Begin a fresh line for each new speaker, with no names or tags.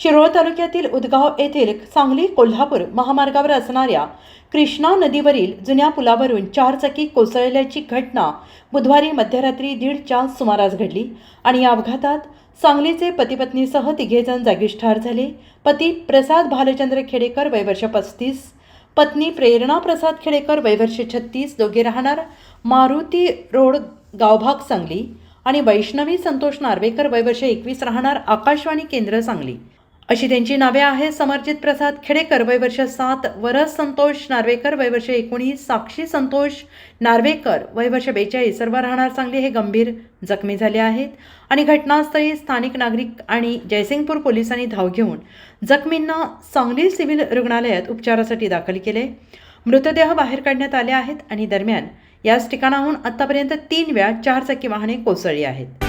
शिरोळ तालुक्यातील उदगाव येथील सांगली कोल्हापूर महामार्गावर असणाऱ्या कृष्णा नदीवरील जुन्या पुलावरून 4 चाकी कोसळल्याची घटना बुधवारी मध्यरात्री 1:30च्या सुमारास घडली आणि या अपघातात सांगलीचे पती-पत्नीसह 3 जण जागीच ठार झाले. पती प्रसाद भालचंद्र खेडेकर वय वर्ष 35, पत्नी प्रेरणा प्रसाद खेडेकर वय वर्ष 36, दोघे राहणार मारुती रोड गावभाग सांगली आणि वैष्णवी संतोष नार्वेकर वय वर्ष 21 राहणार आकाशवाणी केंद्र सांगली अशी त्यांची नावे आहेत. समरजित प्रसाद खेडेकर वय वर्ष 7, वरस संतोष नार्वेकर वय वर्ष 19, साक्षी संतोष नार्वेकर वय वर्ष 42 सर्व राहणार सांगली हे गंभीर जखमी झाले आहेत आणि घटनास्थळी स्थानिक नागरिक आणि जयसिंगपूर पोलिसांनी धाव घेऊन जखमींना सांगली सिव्हिल रुग्णालयात उपचारासाठी दाखल केले. मृतदेह बाहेर काढण्यात आले आहेत आणि दरम्यान याच ठिकाणाहून आतापर्यंत 3 वेळा 4 चाकी वाहने कोसळली आहेत.